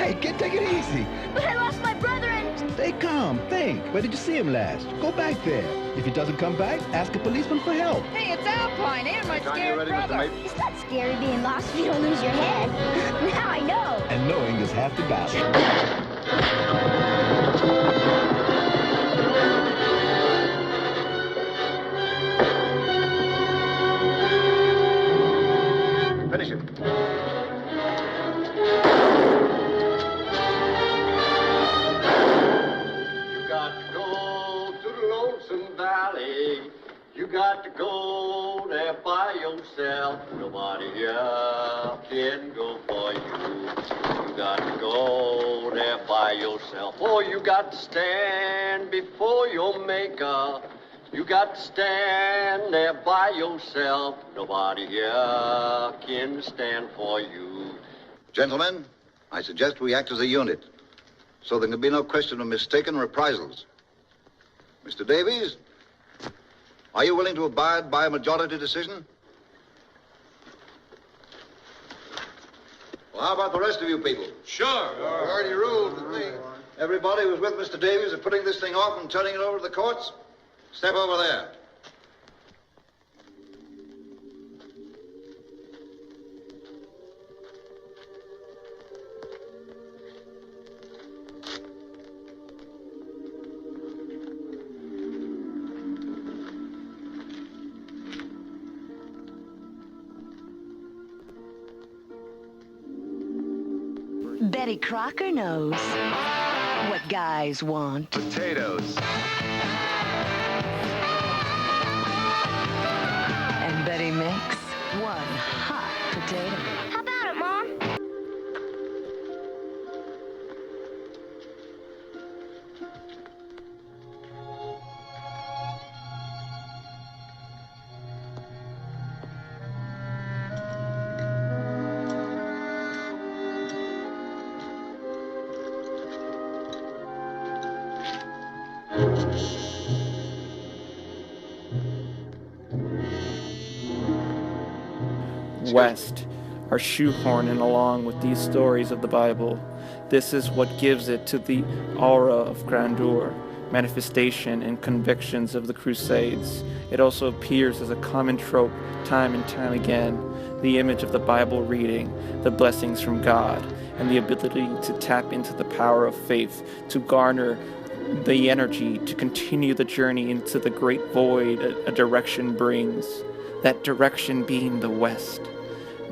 right, kid, take it easy. But I lost my brother and... Stay calm, think. Where did you see him last? Go back there. If he doesn't come back, ask a policeman for help. Hey, it's Alpine and my scared ready, brother. Mr. It's not scary being lost if you don't lose your head. Now I know. And knowing is half the battle. Finish it. You got to go to the Lonesome Valley. You got to go there by yourself. Nobody here can go for you. You got to go there by yourself. Oh, you got to stand before your maker. You got to stand there by yourself. Nobody here can stand for you. Gentlemen, I suggest we act as a unit, so there can be no question of mistaken reprisals. Mr. Davies, are you willing to abide by a majority decision? Well, how about the rest of you people? Sure. You already ruled with me. Everybody was with Mr. Davies in putting this thing off and turning it over to the courts? Step over there. Betty Crocker knows what guys want. Potatoes. And Betty makes one hot potato. How about it, Mom? West are shoehorning along with these stories of the Bible. This is what gives it to the aura of grandeur, manifestation, and convictions of the Crusades. It also appears as a common trope time and time again, the image of the Bible reading, the blessings from God, and the ability to tap into the power of faith, to garner the energy to continue the journey into the great void a direction brings, that direction being the West.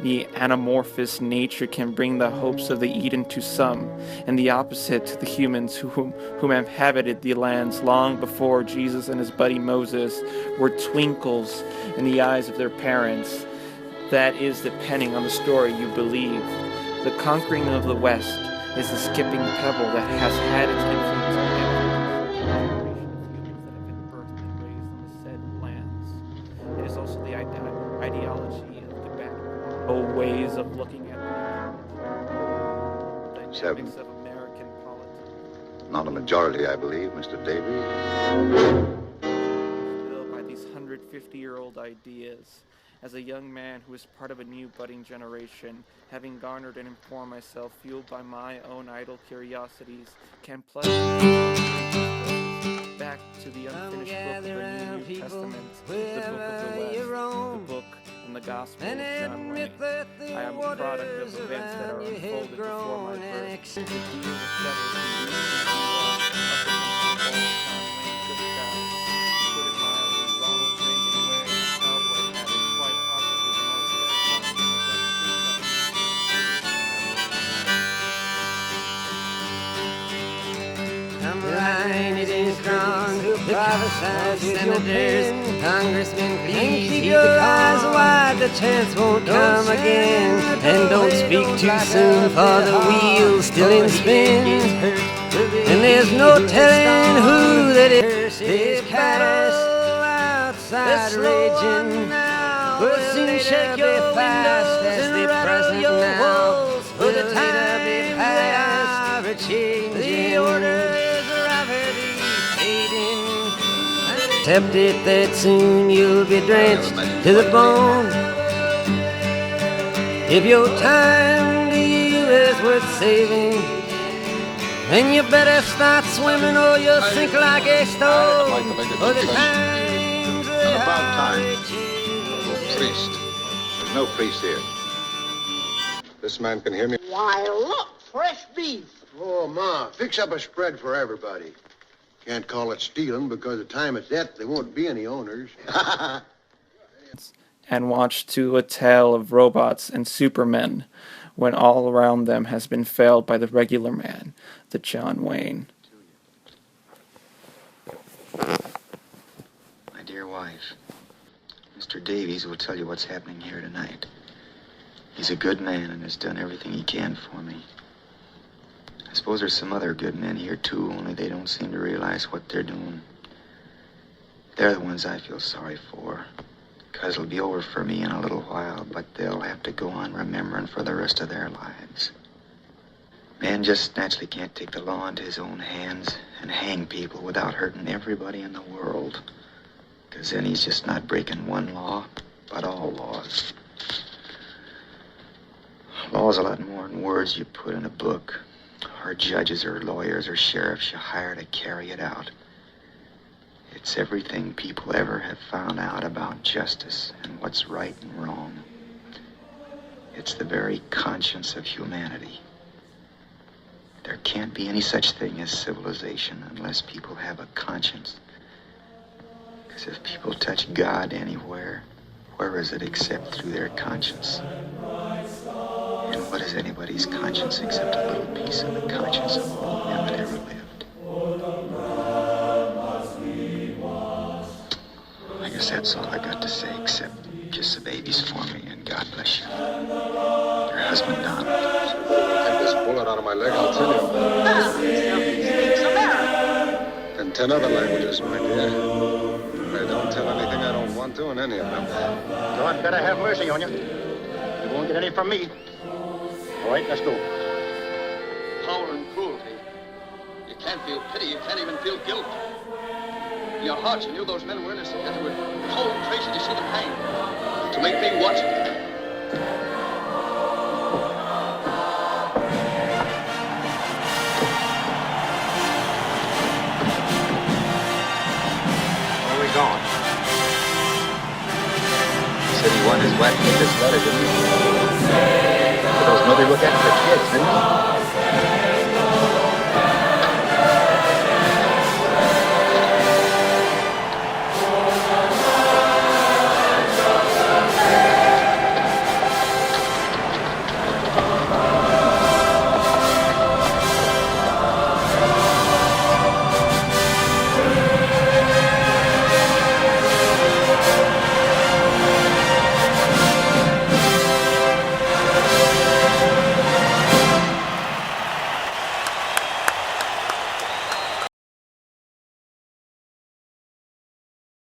The anamorphous nature can bring the hopes of the Eden to some, and the opposite to the humans whom inhabited the lands long before Jesus and his buddy Moses were twinkles in the eyes of their parents. That is depending on the story you believe. The conquering of the West is the skipping pebble that has had its influence on every generation of humans that have been birthed and raised on the said lands. It is also the ideology of the back ways of looking at the dynamics of American politics. Not a majority, I believe, Mr. Davies. Still by these 150-year-old ideas. As a young man who is part of a new budding generation, having garnered and informed myself, fueled by my own idle curiosities, can plug back to the unfinished book of the New Testament, the book of the West, the book and the Gospel of John Wayne. I am a product of events that are unfolded before my birth. The deal with devils who used to be up against the wall, John Wayne took guys, put it mildly, Ronald Reagan wearing a cowboy hat is quite possibly the most terrifying of I'm writing it in strong to prophesy to senators, congressmen, please keep your eyes wide, the chance won't come again. And don't speak too soon, for the wheel's still in spin, and there's no telling who that is. This battle outside raging will soon shake your fast as the present now. For the time be past, the order tempted that soon you'll be drenched to the bone. If your time to you is worth saving, then you better start swimming or you'll sink like a stone. I'd like to make a Oh, the confession. times And about time. Priest. There's no priest here. This man can hear me. Why, look, fresh beef. Oh, Ma, fix up a spread for everybody. Can't call it stealing because the time it's at, there won't be any owners. And watch to a tale of robots and supermen when all around them has been failed by the regular man, the John Wayne. My dear wife, Mr. Davies will tell you what's happening here tonight. He's a good man and has done everything he can for me. I suppose there's some other good men here too, only they don't seem to realize what they're doing. They're the ones I feel sorry for, because it'll be over for me in a little while, but they'll have to go on remembering for the rest of their lives. Man just naturally can't take the law into his own hands and hang people without hurting everybody in the world, because then he's just not breaking one law, but all laws. Law's a lot more than words you put in a book, or judges or lawyers or sheriffs you hire to carry it out. It's everything people ever have found out about justice and what's right and wrong. It's the very conscience of humanity. There can't be any such thing as civilization unless people have a conscience. Because if people touch God anywhere, where is it except through their conscience? And what is anybody's conscience except a little piece of the conscience of all men that ever lived? I guess that's all I got to say, except kiss the babies for me and God bless you. Your husband, Donald. Take this bullet out of my leg, I'll tell you. Speaks American. In 10 other languages, my dear. I don't tell anything I don't want to in any of them. God better have mercy on you. You won't get any from me. All right, let's go. Power and cruelty. You can't feel pity. You can't even feel guilt. In your hearts, you knew those men were innocent, and they were cold traces to see them hang. To make me watch it. Where are we going? He said he wanted his wife to get this letter, didn't he? But there was nobody look after the kids, didn't he?